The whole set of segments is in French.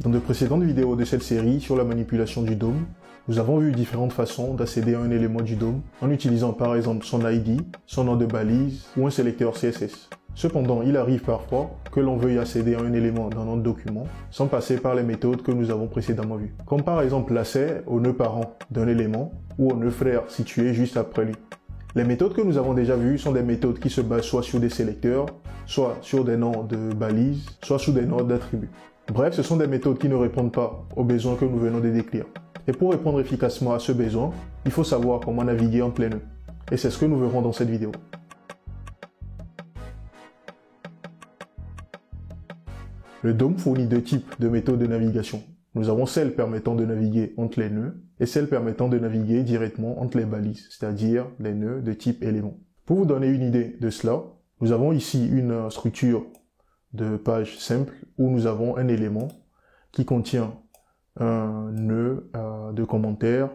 Dans de précédentes vidéos de cette série sur la manipulation du DOM, nous avons vu différentes façons d'accéder à un élément du DOM en utilisant par exemple son ID, son nom de balise ou un sélecteur CSS. Cependant, il arrive parfois que l'on veuille accéder à un élément dans notre document sans passer par les méthodes que nous avons précédemment vues. Comme par exemple l'accès au nœud parent d'un élément ou au nœud frère situé juste après lui. Les méthodes que nous avons déjà vues sont des méthodes qui se basent soit sur des sélecteurs, soit sur des noms de balises, soit sur des noms d'attributs. Bref, ce sont des méthodes qui ne répondent pas aux besoins que nous venons de décrire. Et pour répondre efficacement à ce besoin, il faut savoir comment naviguer entre les nœuds. Et c'est ce que nous verrons dans cette vidéo. Le DOM fournit deux types de méthodes de navigation. Nous avons celle permettant de naviguer entre les nœuds et celle permettant de naviguer directement entre les balises, c'est-à-dire les nœuds de type élément. Pour vous donner une idée de cela, nous avons ici une structure de page simple où nous avons un élément qui contient un nœud de commentaire,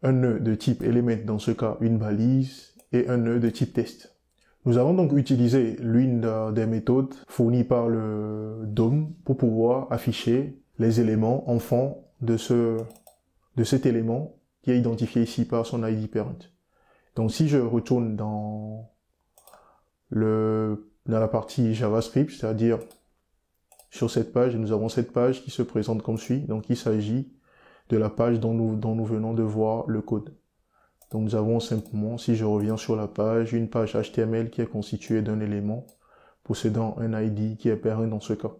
un nœud de type element, dans ce cas une balise, et un nœud de type test. Nous allons donc utiliser l'une des méthodes fournies par le DOM pour pouvoir afficher les éléments enfants de cet élément qui est identifié ici par son ID parent. Donc si je retourne dans la partie JavaScript, c'est-à-dire sur cette page, nous avons cette page qui se présente comme suit. Donc il s'agit de la page dont nous venons de voir le code. Donc nous avons simplement, si je reviens sur la page, une page HTML qui est constituée d'un élément possédant un ID qui est parent dans ce cas.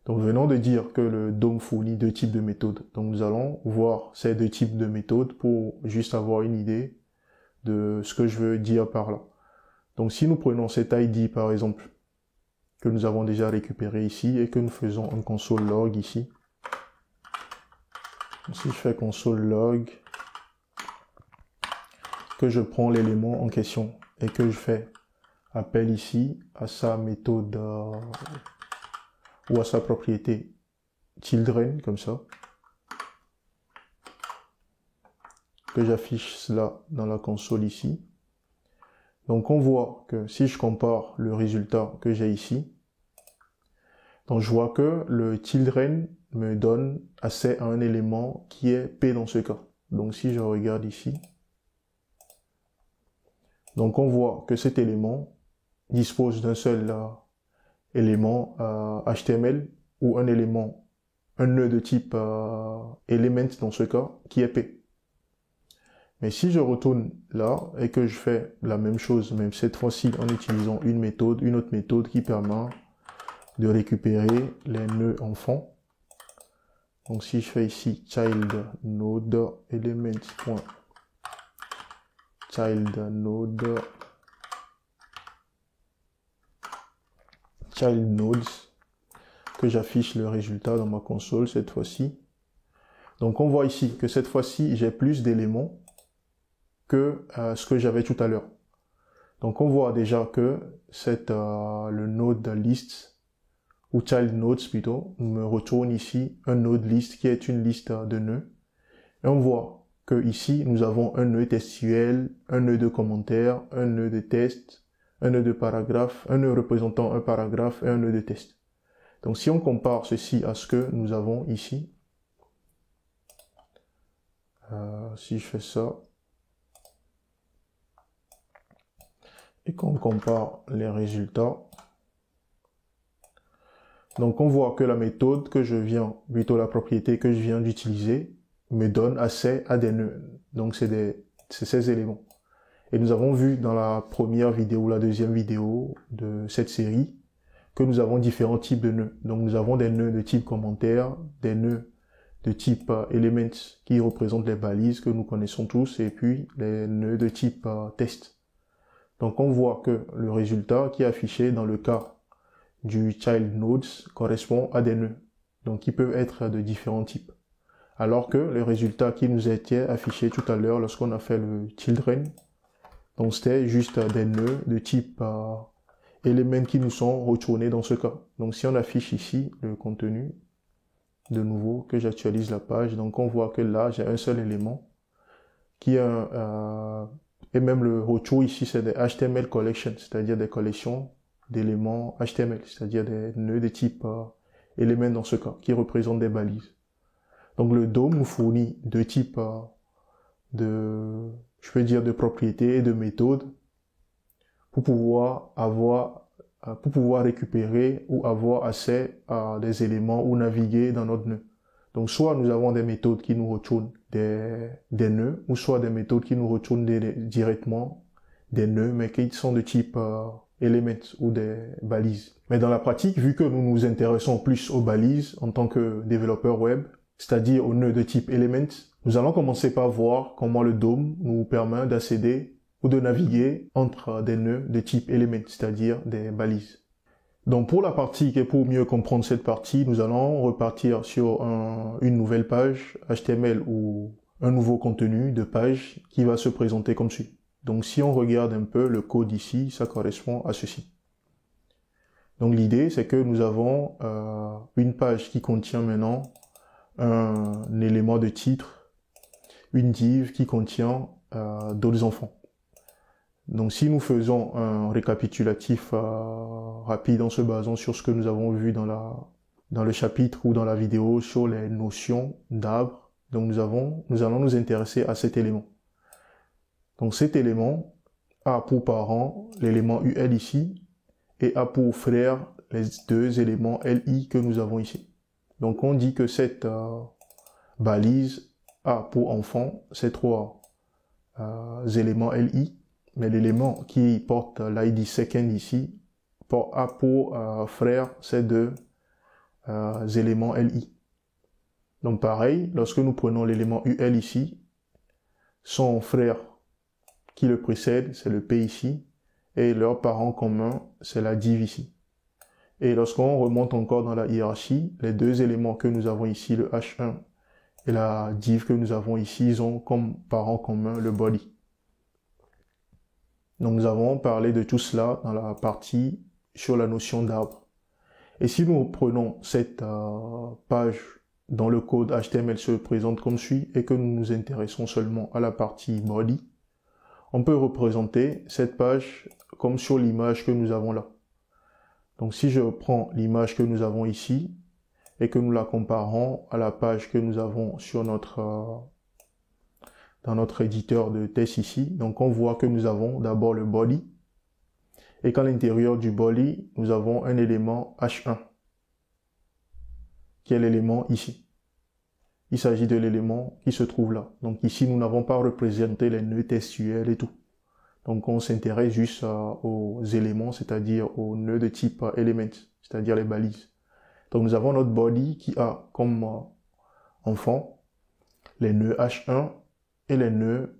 Donc nous venons de dire que le DOM fournit deux types de méthodes. Donc nous allons voir ces deux types de méthodes pour juste avoir une idée de ce que je veux dire par là. Donc si nous prenons cet ID par exemple, que nous avons déjà récupéré ici et que nous faisons un console log ici. Donc, si je fais console log, que je prends l'élément en question et que je fais appel ici à sa méthode ou à sa propriété children, comme ça, que j'affiche cela dans la console ici. Donc on voit que si je compare le résultat que j'ai ici, donc je vois que le children me donne accès à un élément qui est P dans ce cas. Donc si je regarde ici, donc on voit que cet élément dispose d'un seul élément HTML ou un nœud de type element dans ce cas qui est P. Mais si je retourne là et que je fais la même chose, même cette fois-ci en utilisant une autre méthode qui permet de récupérer les nœuds enfants. Donc si je fais ici child node element.child node child nodes, que j'affiche le résultat dans ma console cette fois-ci. Donc on voit ici que cette fois-ci j'ai plus d'éléments que ce que j'avais tout à l'heure. Donc on voit déjà que le node list ou child nodes plutôt me retourne ici un node list qui est une liste de nœuds. Et on voit que ici nous avons un nœud textuel, un nœud de commentaire, un nœud de test, un nœud de paragraphe, un nœud représentant un paragraphe et un nœud de test. Donc si on compare ceci à ce que nous avons ici, si je fais ça, et qu'on compare les résultats, donc on voit que la méthode la propriété que je viens d'utiliser me donne accès à des nœuds. Donc c'est ces éléments. Et nous avons vu dans la première vidéo ou la deuxième vidéo de cette série que nous avons différents types de nœuds. Donc nous avons des nœuds de type commentaire, des nœuds de type element qui représentent les balises que nous connaissons tous, et puis les nœuds de type test. Donc on voit que le résultat qui est affiché dans le cas du child nodes correspond à des nœuds, donc qui peuvent être de différents types. Alors que le résultat qui nous était affiché tout à l'heure lorsqu'on a fait le children, donc c'était juste des nœuds de type element qui nous sont retournés dans ce cas. Donc si on affiche ici le contenu, de nouveau que j'actualise la page, donc on voit que là j'ai un seul élément qui est et même le retour ici c'est des HTML collections, c'est-à-dire des collections d'éléments HTML, c'est-à-dire des nœuds de type éléments dans ce cas, qui représentent des balises. Donc le DOM nous fournit deux types de propriétés et de méthodes pour pouvoir récupérer ou avoir accès à des éléments ou naviguer dans notre nœud. Donc soit nous avons des méthodes qui nous retournent des nœuds, ou soit des méthodes qui nous retournent directement des nœuds, mais qui sont de type elements ou des balises. Mais dans la pratique, vu que nous nous intéressons plus aux balises en tant que développeur web, c'est-à-dire aux nœuds de type elements, nous allons commencer par voir comment le DOM nous permet d'accéder ou de naviguer entre des nœuds de type elements, c'est-à-dire des balises. Donc pour la partie et pour mieux comprendre cette partie, nous allons repartir sur une nouvelle page HTML ou un nouveau contenu de page qui va se présenter comme suit. Donc si on regarde un peu le code ici, ça correspond à ceci. Donc l'idée c'est que nous avons une page qui contient maintenant un élément de titre, une div qui contient d'autres enfants. Donc si nous faisons un récapitulatif rapide en se basant sur ce que nous avons vu dans le chapitre ou dans la vidéo sur les notions d'arbre, donc nous allons nous intéresser à cet élément. Donc cet élément a pour parent l'élément UL ici et a pour frère les deux éléments LI que nous avons ici. Donc on dit que cette balise a pour enfant ces trois éléments LI, mais l'élément qui porte l'ID second ici a pour frère ces deux éléments LI. Donc pareil, lorsque nous prenons l'élément UL ici, son frère qui le précède, c'est le P ici, et leur parent commun, c'est la div ici. Et lorsqu'on remonte encore dans la hiérarchie, les deux éléments que nous avons ici, le H1 et la div que nous avons ici, ils ont comme parent commun le body. Donc nous avons parlé de tout cela dans la partie sur la notion d'arbre. Et si nous prenons cette page dont le code HTML se présente comme suit et que nous nous intéressons seulement à la partie body, on peut représenter cette page comme sur l'image que nous avons là. Donc si je prends l'image que nous avons ici et que nous la comparons à la page que nous avons sur dans notre éditeur de test ici, donc on voit que nous avons d'abord le body et qu'à l'intérieur du body, nous avons un élément H1 qui est l'élément ici. Il s'agit de l'élément qui se trouve là. Donc ici, nous n'avons pas représenté les nœuds textuels et tout. Donc on s'intéresse juste aux éléments, c'est-à-dire aux nœuds de type element, c'est-à-dire les balises. Donc nous avons notre body qui a comme enfant les nœuds H1 et les nœuds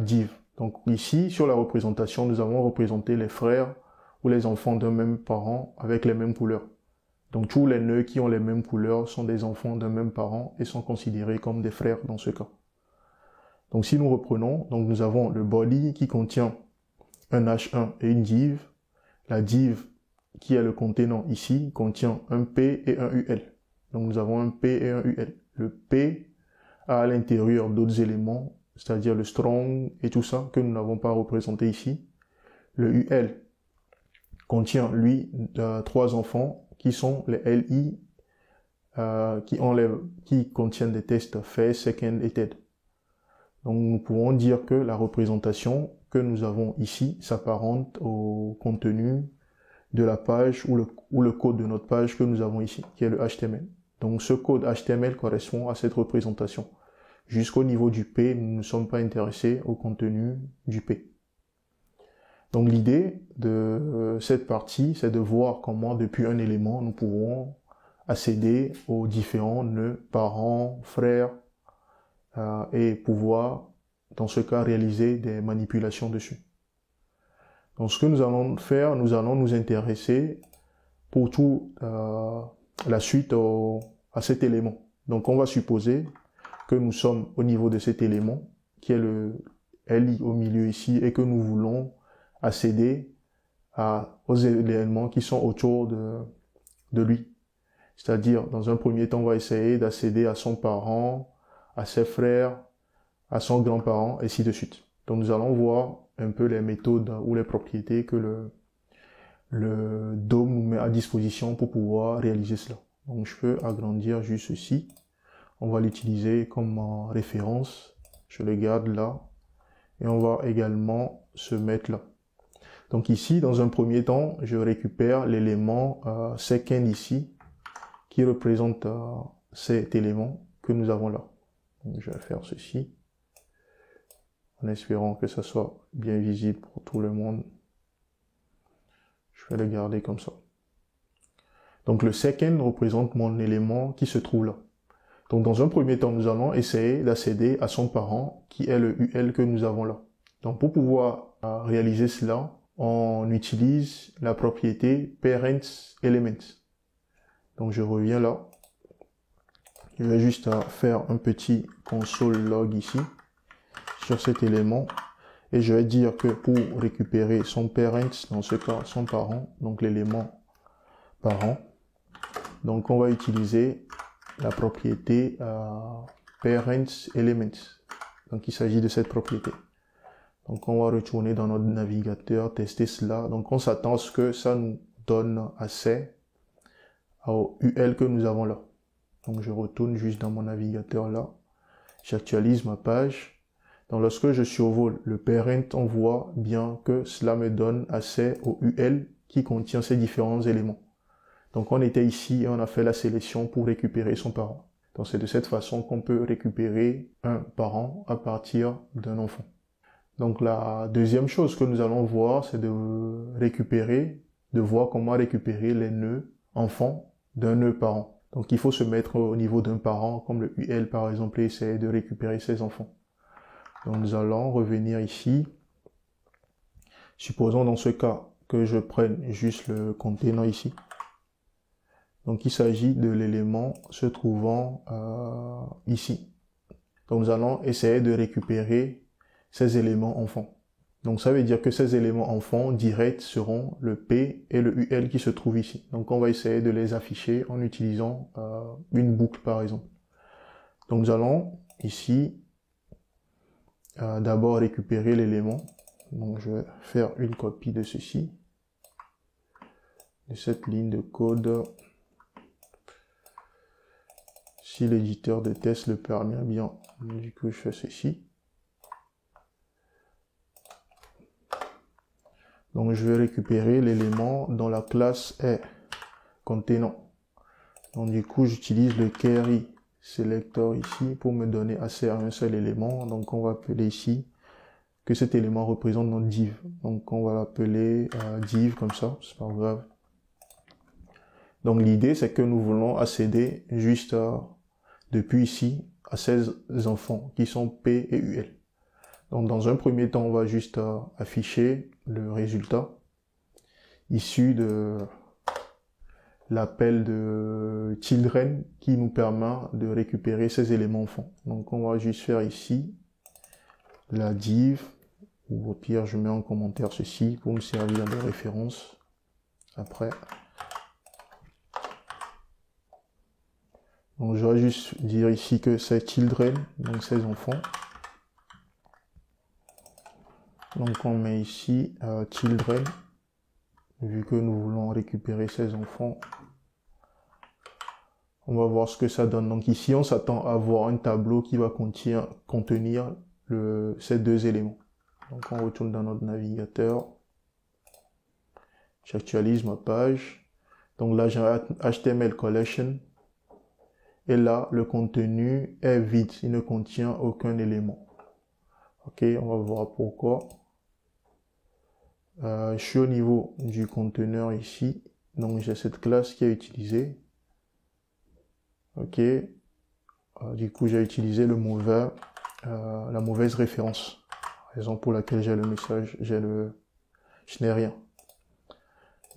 div. Donc ici, sur la représentation, nous avons représenté les frères ou les enfants d'un même parent avec les mêmes couleurs. Donc tous les nœuds qui ont les mêmes couleurs sont des enfants d'un même parent et sont considérés comme des frères dans ce cas. Donc si nous reprenons, donc nous avons le body qui contient un H1 et une div. La div qui est le contenant ici contient un P et un UL. Donc nous avons un P et un UL. Le P a à l'intérieur d'autres éléments, c'est-à-dire le strong et tout ça que nous n'avons pas représenté ici. Le UL contient lui trois enfants qui sont les LI qui contiennent des tests first, second et third. Donc nous pouvons dire que la représentation que nous avons ici s'apparente au contenu de la page ou le code de notre page que nous avons ici, qui est le HTML. Donc ce code HTML correspond à cette représentation. Jusqu'au niveau du P, nous ne sommes pas intéressés au contenu du P. Donc l'idée de cette partie, c'est de voir comment depuis un élément, nous pouvons accéder aux différents nœuds, parents, frères, et pouvoir, dans ce cas, réaliser des manipulations dessus. Donc ce que nous allons faire, nous allons nous intéresser pour tout la suite à cet élément. Donc on va supposer que nous sommes au niveau de cet élément, qui est le LI au milieu ici, et que nous voulons accéder aux éléments qui sont autour de lui. C'est-à-dire, dans un premier temps, on va essayer d'accéder à son parent, à ses frères, à son grand-parent, et ainsi de suite. Donc nous allons voir un peu les méthodes ou les propriétés que le DOM nous met à disposition pour pouvoir réaliser cela. Donc je peux agrandir juste ceci. On va l'utiliser comme référence. Je le garde là. Et on va également se mettre là. Donc ici, dans un premier temps, je récupère l'élément second ici, qui représente cet élément que nous avons là. Donc je vais faire ceci, en espérant que ça soit bien visible pour tout le monde. Je vais le garder comme ça. Donc le second représente mon élément qui se trouve là. Donc dans un premier temps, nous allons essayer d'accéder à son parent qui est le UL que nous avons là. Donc pour pouvoir réaliser cela, on utilise la propriété parentElements. Donc je reviens là. Je vais juste faire un petit console log ici sur cet élément. Et je vais dire que pour récupérer son parent, dans ce cas son parent, donc l'élément parent, donc on va utiliser la propriété parentElements. Donc il s'agit de cette propriété. Donc on va retourner dans notre navigateur, tester cela. Donc on s'attend à ce que ça nous donne accès au UL que nous avons là. Donc je retourne juste dans mon navigateur là. J'actualise ma page. Donc lorsque je survole le parent, on voit bien que cela me donne accès au UL qui contient ces différents éléments. Donc on était ici et on a fait la sélection pour récupérer son parent. Donc c'est de cette façon qu'on peut récupérer un parent à partir d'un enfant. Donc la deuxième chose que nous allons voir, c'est de voir comment récupérer les nœuds enfants d'un nœud parent. Donc il faut se mettre au niveau d'un parent, comme le UL par exemple, et essayer de récupérer ses enfants. Donc nous allons revenir ici. Supposons dans ce cas que je prenne juste le contenant ici. Donc il s'agit de l'élément se trouvant ici. Donc nous allons essayer de récupérer ces éléments enfants. Donc ça veut dire que ces éléments enfants directs seront le P et le UL qui se trouvent ici. Donc on va essayer de les afficher en utilisant une boucle par exemple. Donc nous allons ici d'abord récupérer l'élément. Donc je vais faire une copie de ceci, de cette ligne de code. Si l'éditeur de test le permet bien, du coup je fais ceci. Donc je vais récupérer l'élément dont la classe est contenant. Donc du coup j'utilise le carry selector ici pour me donner accès à un seul élément. Donc on va appeler ici que cet élément représente notre div. Donc on va l'appeler div comme ça, c'est pas grave. Donc l'idée c'est que nous voulons accéder juste depuis ici à ces enfants qui sont P et UL. Donc dans un premier temps, on va juste afficher le résultat issu de l'appel de children qui nous permet de récupérer ces éléments enfants. Donc on va juste faire ici la div, ou au pire je mets en commentaire ceci pour me servir de référence après. Donc je vais juste dire ici que c'est children, donc ces enfants. Donc on met ici children, vu que nous voulons récupérer ces enfants. On va voir ce que ça donne. Donc ici on s'attend à voir un tableau qui va contenir ces deux éléments. Donc on retourne dans notre navigateur. J'actualise ma page. Donc là j'ai un HTML collection. Et là le contenu est vide, il ne contient aucun élément. Ok, on va voir pourquoi. Je suis au niveau du conteneur ici, donc j'ai cette classe qui est utilisée. Ok, du coup j'ai utilisé la mauvaise référence, raison pour laquelle j'ai le message, je n'ai rien.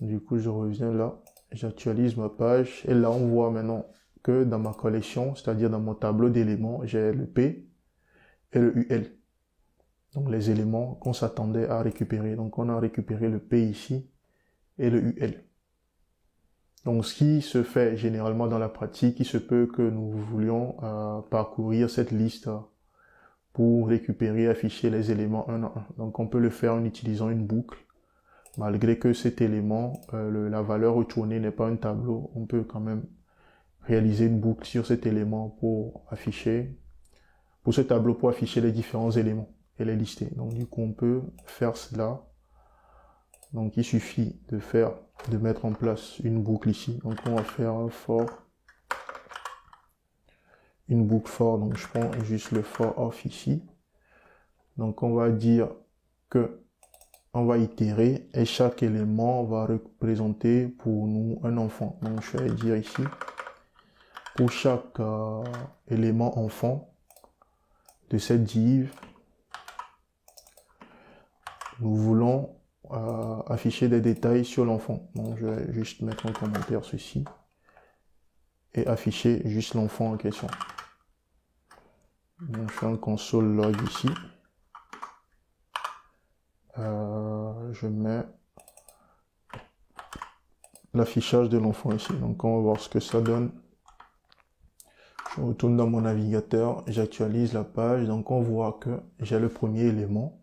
Du coup je reviens là, j'actualise ma page et là on voit maintenant que dans ma collection, c'est-à-dire dans mon tableau d'éléments, j'ai le P et le UL. Donc les éléments qu'on s'attendait à récupérer. Donc on a récupéré le P ici et le UL. Donc ce qui se fait généralement dans la pratique, il se peut que nous voulions parcourir cette liste pour récupérer et afficher les éléments un à un. Donc on peut le faire en utilisant une boucle malgré que cet élément, la valeur retournée n'est pas un tableau, on peut quand même réaliser une boucle sur cet élément pour ce tableau pour afficher les différents éléments et les lister. Donc du coup, on peut faire cela. Donc il suffit de mettre en place une boucle ici. Donc on va faire un for, une boucle for. Donc je prends juste le for off ici. Donc on va dire que on va itérer et chaque élément va représenter pour nous un enfant. Donc je vais dire ici, pour chaque élément enfant de cette div, nous voulons afficher des détails sur l'enfant. Donc je vais juste mettre en commentaire ceci et afficher juste l'enfant en question. Donc je fais un console log ici. Je mets l'affichage de l'enfant ici. Donc on va voir ce que ça donne. Je retourne dans mon navigateur, j'actualise la page. Donc on voit que j'ai le premier élément,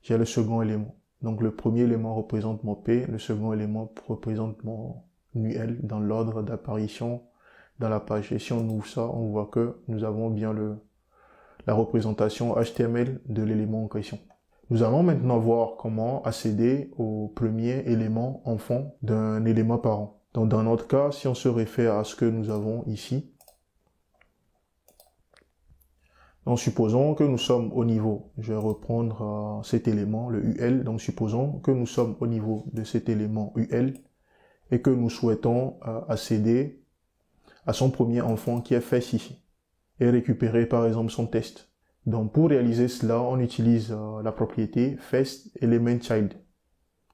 j'ai le second élément. Donc le premier élément représente mon P, le second élément représente mon UL dans l'ordre d'apparition dans la page. Et si on ouvre ça, on voit que nous avons bien la représentation HTML de l'élément en question. Nous allons maintenant voir comment accéder au premier élément enfant d'un élément parent. Donc dans notre cas, si on se réfère à ce que nous avons ici, donc supposons que nous sommes au niveau, je vais reprendre cet élément, le UL, donc supposons que nous sommes au niveau de cet élément UL et que nous souhaitons accéder à son premier enfant qui est fait ici et récupérer par exemple son test. Donc pour réaliser cela, on utilise la propriété FirstElementChild.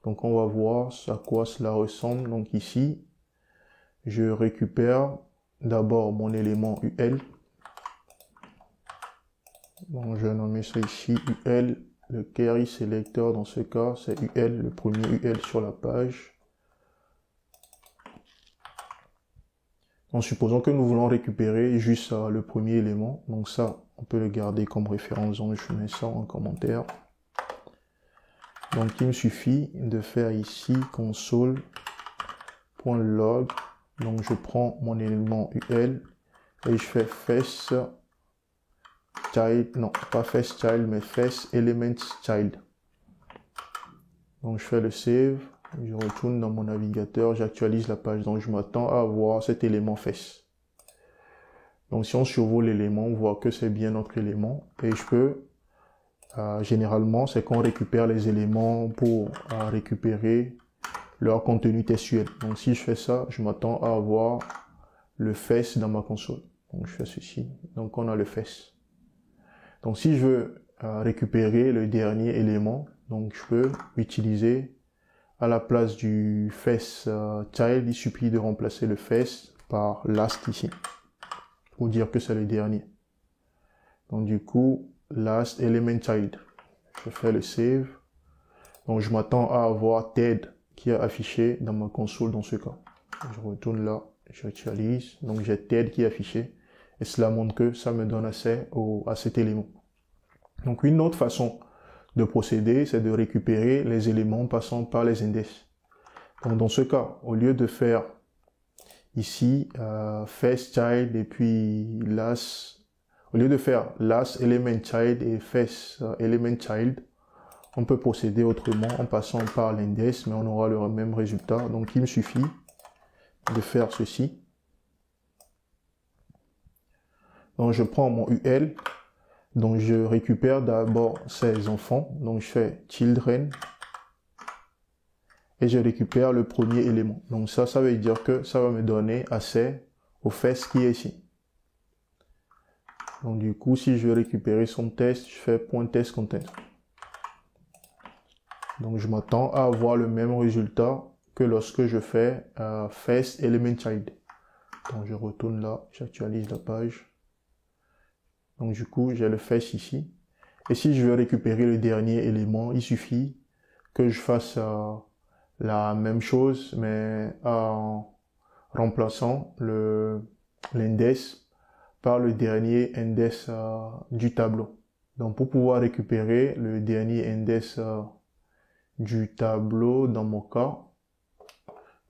Donc on va voir à quoi cela ressemble. Donc ici, je récupère d'abord mon élément UL. Donc je vais nommer ça ici UL, le query selector dans ce cas c'est UL, le premier UL sur la page. Donc supposons que nous voulons récupérer juste le premier élément, donc ça on peut le garder comme référence, donc je mets ça en commentaire. Donc il me suffit de faire ici console.log, donc je prends mon élément UL et je fais first child, non pas first child mais first element child. Donc je fais le save, je retourne dans mon navigateur, j'actualise la page, donc je m'attends à avoir cet élément first. Donc si on survole l'élément, on voit que c'est bien notre élément et je peux généralement c'est qu'on récupère les éléments pour récupérer leur contenu textuel. Donc si je fais ça, je m'attends à avoir le first dans ma console. Donc je fais ceci, donc on a le first. Donc si je veux récupérer le dernier élément, donc je peux utiliser à la place du first child, il suffit de remplacer le first par last ici, pour dire que c'est le dernier. Donc du coup, last element child. Je fais le save. Donc je m'attends à avoir TED qui est affiché dans ma console dans ce cas. Je retourne là, j'actualise. Donc j'ai TED qui est affiché. Et cela montre que ça me donne accès à cet élément. Donc une autre façon de procéder, c'est de récupérer les éléments passant par les index. Donc dans ce cas, au lieu de faire ici first child et puis last, au lieu de faire last element child et first element child, on peut procéder autrement en passant par l'index, mais on aura le même résultat. Donc il me suffit de faire ceci. Donc je prends mon UL. Donc je récupère d'abord ces enfants, donc je fais children et je récupère le premier élément. Donc ça veut dire que ça va me donner accès au first qui est ici. Donc du coup, si je veux récupérer son test, je fais .testContent. Donc je m'attends à avoir le même résultat que lorsque je fais first element child. Donc je retourne là, j'actualise la page. Donc du coup, j'ai le first ici. Et si je veux récupérer le dernier élément, il suffit que je fasse la même chose, mais en remplaçant l'index par le dernier index du tableau. Donc pour pouvoir récupérer le dernier index du tableau, dans mon cas,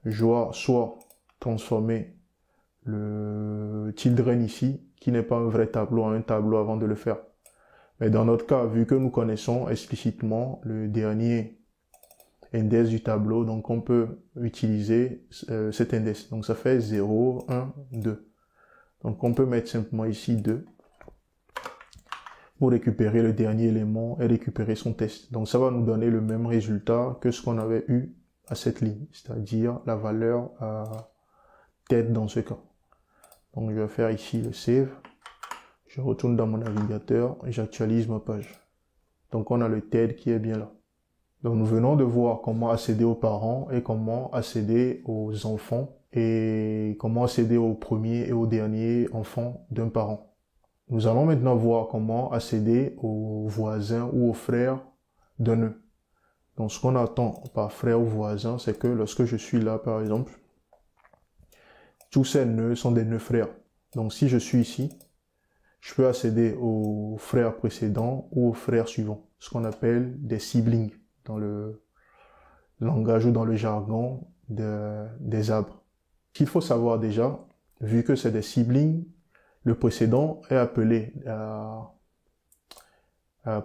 je dois soit transformer le children ici, qui n'est pas un vrai tableau, en un tableau avant de le faire. Mais dans notre cas, vu que nous connaissons explicitement le dernier index du tableau, donc on peut utiliser cet index. Donc ça fait 0, 1, 2. Donc on peut mettre simplement ici 2 pour récupérer le dernier élément et récupérer son test. Donc ça va nous donner le même résultat que ce qu'on avait eu à cette ligne, c'est-à-dire la valeur tête dans ce cas. Donc je vais faire ici le save, je retourne dans mon navigateur et j'actualise ma page. Donc on a le TED qui est bien là. Donc nous venons de voir comment accéder aux parents et comment accéder aux enfants et comment accéder au premier et au dernier enfant d'un parent. Nous allons maintenant voir comment accéder aux voisins ou aux frères d'un nœud. Donc ce qu'on attend par frère ou voisin, c'est que lorsque je suis là par exemple, tous ces nœuds sont des nœuds frères. Donc si je suis ici, je peux accéder aux frères précédents ou aux frères suivants, ce qu'on appelle des siblings dans le langage ou dans le jargon des arbres. Ce qu'il faut savoir déjà, vu que c'est des siblings, le précédent est appelé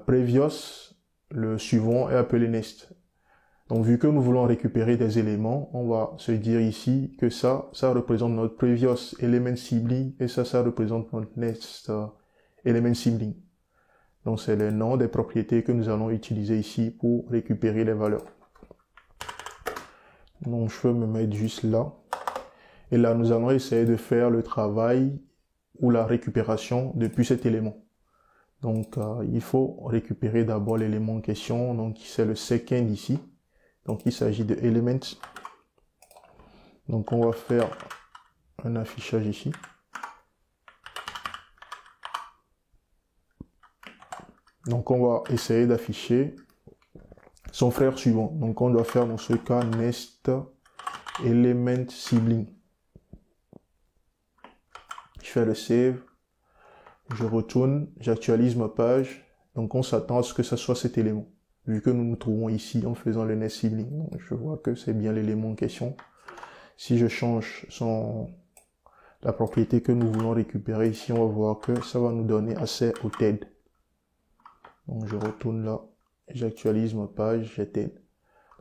previous, le suivant est appelé next. Donc vu que nous voulons récupérer des éléments, on va se dire ici que ça représente notre previous element sibling et ça représente notre next element sibling. Donc c'est les noms des propriétés que nous allons utiliser ici pour récupérer les valeurs. Donc je peux me mettre juste là. Et là nous allons essayer de faire le travail ou la récupération depuis cet élément. Donc il faut récupérer d'abord l'élément en question, donc c'est le second ici. Donc il s'agit de element. Donc on va faire un affichage ici. Donc on va essayer d'afficher son frère suivant. Donc on doit faire dans ce cas next element sibling. Je fais le save. Je retourne, j'actualise ma page. Donc on s'attend à ce que ce soit cet élément. Vu que nous nous trouvons ici en faisant le next sibling. Donc je vois que c'est bien l'élément en question. Si je change la propriété que nous voulons récupérer ici, on va voir que ça va nous donner accès au TED. Donc je retourne là, j'actualise ma page, j'ai TED.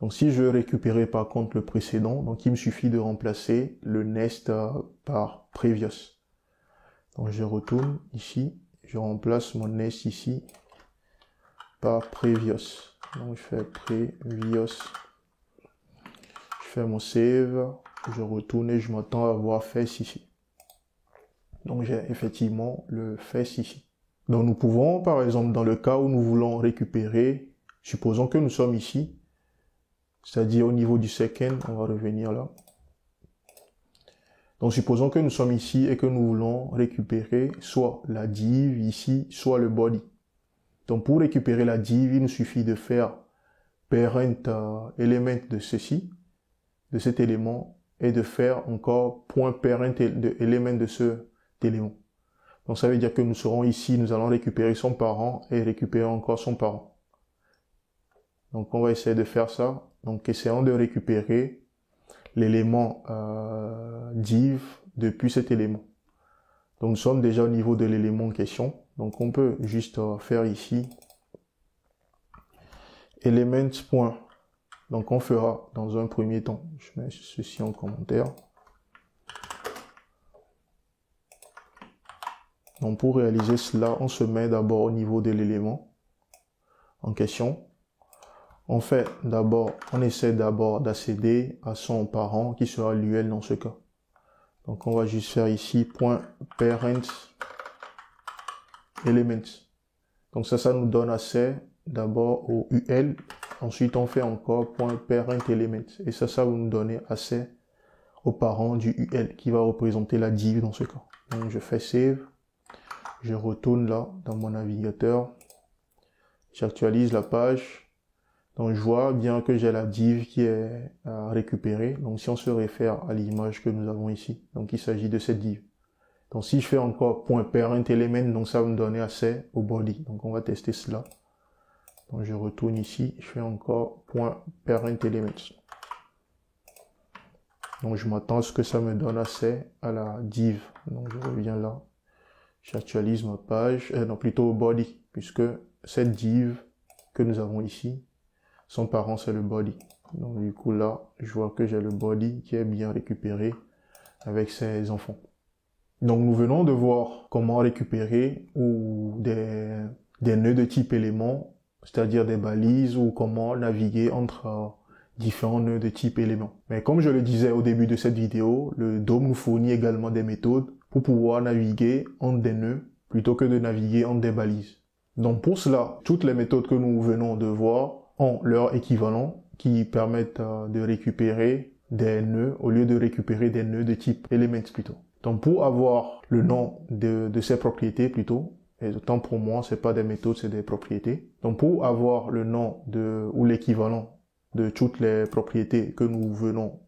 Donc si je veux récupérer par contre le précédent, donc il me suffit de remplacer le next par previous. Donc je retourne ici, je remplace mon next ici par previous. Donc je fais previous, je fais mon save, je retourne et je m'attends à avoir fait ici. Donc j'ai effectivement le fait ici. Donc nous pouvons, par exemple, dans le cas où nous voulons récupérer, supposons que nous sommes ici, c'est-à-dire au niveau du second, on va revenir là. Donc supposons que nous sommes ici et que nous voulons récupérer soit la div ici, soit le body. Donc pour récupérer la div, il nous suffit de faire parent element de ceci, de cet élément, et de faire encore point parent element de cet élément. Donc ça veut dire que nous serons ici, nous allons récupérer son parent et récupérer encore son parent. Donc on va essayer de faire ça. Donc essayons de récupérer l'élément div depuis cet élément. Donc nous sommes déjà au niveau de l'élément en question. Donc on peut juste faire ici element point. Donc on fera dans un premier temps, je mets ceci en commentaire. Donc pour réaliser cela, on se met d'abord au niveau de l'élément en question. On essaie d'abord d'accéder à son parent qui sera l'UL dans ce cas. Donc on va juste faire ici point parent element. Donc ça nous donne accès d'abord au UL. Ensuite on fait encore point parent element. Et ça va nous donner accès au parent du UL qui va représenter la div dans ce cas. Donc je fais save. Je retourne là dans mon navigateur. J'actualise la page. Donc je vois bien que j'ai la div qui est récupérée. Donc si on se réfère à l'image que nous avons ici, donc il s'agit de cette div. Donc si je fais encore point parent element, donc ça va me donner accès au body. Donc on va tester cela. Donc je retourne ici, je fais encore .parentElements. Donc je m'attends à ce que ça me donne accès à la div. Donc je reviens là, j'actualise ma page, non plutôt body, puisque cette div que nous avons ici, son parent c'est le body. Donc du coup là, je vois que j'ai le body qui est bien récupéré avec ses enfants. Donc nous venons de voir comment récupérer ou des nœuds de type élément, c'est-à-dire des balises, ou comment naviguer entre différents nœuds de type élément. Mais comme je le disais au début de cette vidéo, le DOM nous fournit également des méthodes pour pouvoir naviguer entre des nœuds plutôt que de naviguer entre des balises. Donc pour cela, toutes les méthodes que nous venons de voir ont leur équivalent qui permettent de récupérer des nœuds au lieu de récupérer des nœuds de type Elements plutôt. Donc pour avoir le nom de ces propriétés plutôt, et autant pour moi c'est pas des méthodes, c'est des propriétés. Donc pour avoir le nom ou l'équivalent de toutes les propriétés que nous venons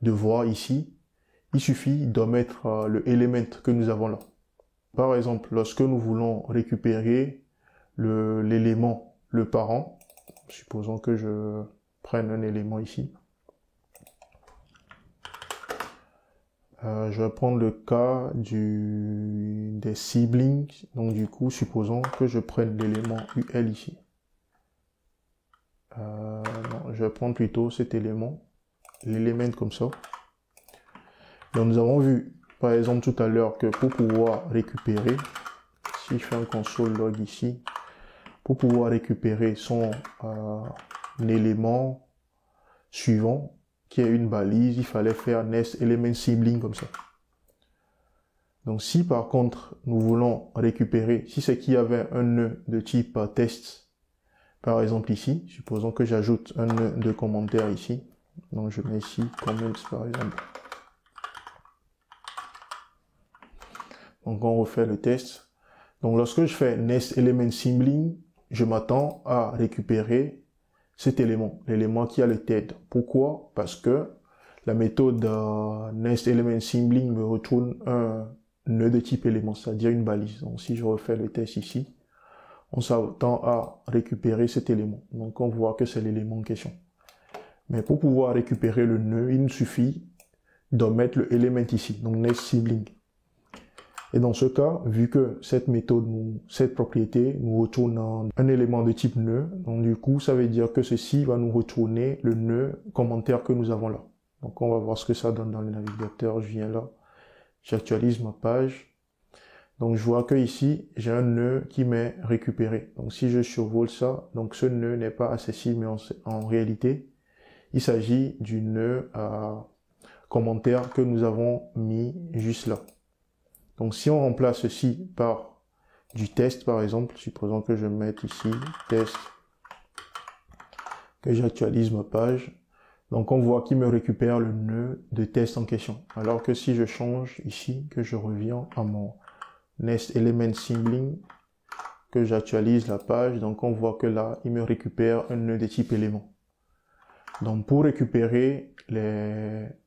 de voir ici, il suffit d'omettre le element que nous avons là. Par exemple, lorsque nous voulons récupérer l'élément, le parent, supposons que je prenne un élément ici. Je vais prendre le cas des siblings. Donc du coup, supposons que je prenne l'élément UL ici. Non, je vais prendre plutôt cet élément, l'élément comme ça. Donc nous avons vu, par exemple tout à l'heure, que pour pouvoir récupérer, si je fais un console log ici, pour pouvoir récupérer son élément suivant, qui est une balise, il fallait faire nest element sibling comme ça. Donc si par contre nous voulons récupérer, si c'est qu'il y avait un nœud de type test, par exemple ici, supposons que j'ajoute un nœud de commentaire ici, donc je mets ici comments par exemple. Donc on refait le test. Donc lorsque je fais nest element sibling, je m'attends à récupérer cet élément, l'élément qui a le TED. Pourquoi? Parce que la méthode nest element sibling me retourne un nœud de type élément, c'est-à-dire une balise. Donc si je refais le test ici, on s'attend à récupérer cet élément. Donc on voit que c'est l'élément en question. Mais pour pouvoir récupérer le nœud, il nous suffit d'omettre le element ici, donc nest sibling. Et dans ce cas, vu que cette méthode, cette propriété nous retourne un élément de type nœud, donc du coup, ça veut dire que ceci va nous retourner le nœud commentaire que nous avons là. Donc on va voir ce que ça donne dans le navigateur. Je viens là, j'actualise ma page. Donc je vois que ici, j'ai un nœud qui m'est récupéré. Donc si je survole ça, donc ce nœud n'est pas accessible, mais en réalité, il s'agit du nœud commentaire que nous avons mis juste là. Donc si on remplace ceci par du test par exemple, supposons que je mette ici test, que j'actualise ma page, donc on voit qu'il me récupère le nœud de test en question. Alors que si je change ici, que je reviens à mon nest element sibling, que j'actualise la page, donc on voit que là, il me récupère un nœud de type élément. Donc pour récupérer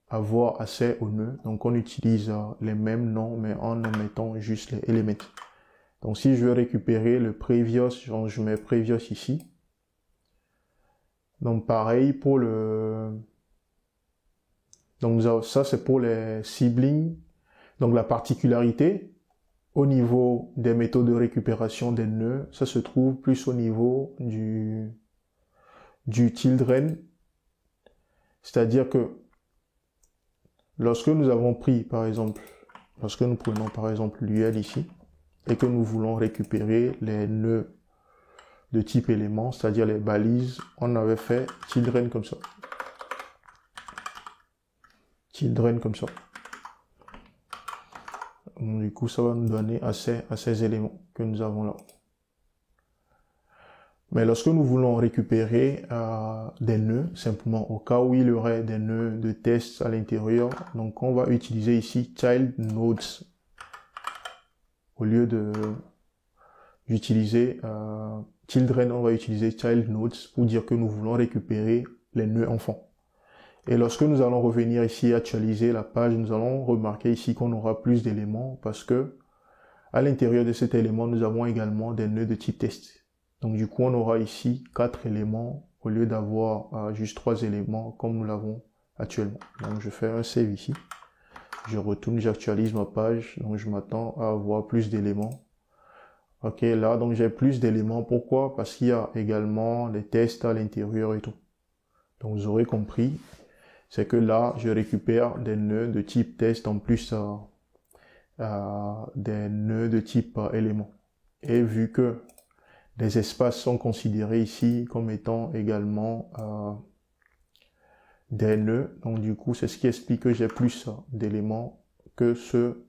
avoir accès aux nœuds, donc on utilise les mêmes noms, mais en mettant juste les éléments. Donc si je veux récupérer le previous, je mets previous ici. Donc pareil pour donc ça c'est pour les siblings. Donc la particularité au niveau des méthodes de récupération des nœuds, ça se trouve plus au niveau du children. C'est-à-dire que lorsque nous avons pris, par exemple, lorsque nous prenons par exemple l'UL ici, et que nous voulons récupérer les nœuds de type élément, c'est-à-dire les balises, on avait fait children comme ça. Children comme ça. Donc, du coup, ça va nous donner accès à ces éléments que nous avons là. Mais lorsque nous voulons récupérer des nœuds, simplement au cas où il y aurait des nœuds de test à l'intérieur, donc on va utiliser ici child nodes au lieu d'utiliser children, on va utiliser child nodes pour dire que nous voulons récupérer les nœuds enfants. Et lorsque nous allons revenir ici actualiser la page, nous allons remarquer ici qu'on aura plus d'éléments parce que à l'intérieur de cet élément, nous avons également des nœuds de type test. Donc du coup, on aura ici 4 éléments au lieu d'avoir juste 3 éléments comme nous l'avons actuellement. Donc je fais un save ici. Je retourne, j'actualise ma page. Donc je m'attends à avoir plus d'éléments. Ok, là, donc j'ai plus d'éléments. Pourquoi? Parce qu'il y a également les tests à l'intérieur et tout. Donc vous aurez compris, c'est que là, je récupère des nœuds de type test en plus des nœuds de type élément. Et vu que les espaces sont considérés ici comme étant également des nœuds, donc du coup, c'est ce qui explique que j'ai plus d'éléments que ce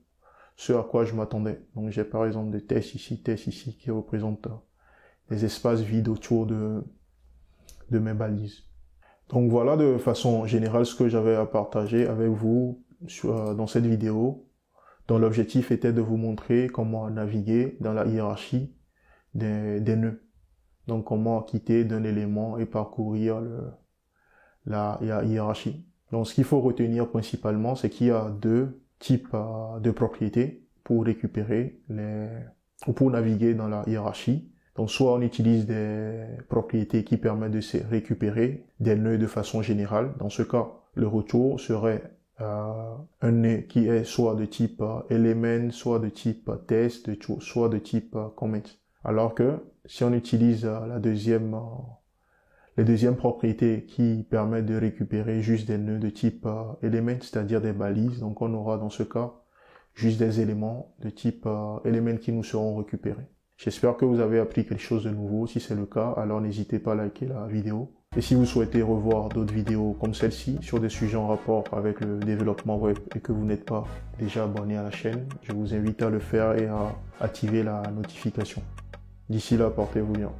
à quoi je m'attendais. Donc j'ai par exemple des tests ici qui représentent des espaces vides autour de mes balises. Donc voilà de façon générale ce que j'avais à partager avec vous dans cette vidéo, dont l'objectif était de vous montrer comment naviguer dans la hiérarchie des nœuds. Donc comment quitter d'un élément et parcourir la hiérarchie. Donc ce qu'il faut retenir principalement, c'est qu'il y a 2 types de propriétés pour récupérer ou pour naviguer dans la hiérarchie. Donc soit on utilise des propriétés qui permettent de se récupérer des nœuds de façon générale. Dans ce cas, le retour serait un nœud qui est soit de type element, soit de type test, soit de type comment. Alors que si on utilise les deuxièmes propriétés qui permettent de récupérer juste des nœuds de type element, c'est-à-dire des balises, donc on aura dans ce cas juste des éléments de type element qui nous seront récupérés. J'espère que vous avez appris quelque chose de nouveau. Si c'est le cas, alors n'hésitez pas à liker la vidéo. Et si vous souhaitez revoir d'autres vidéos comme celle-ci sur des sujets en rapport avec le développement web et que vous n'êtes pas déjà abonné à la chaîne, je vous invite à le faire et à activer la notification. D'ici là, portez-vous bien.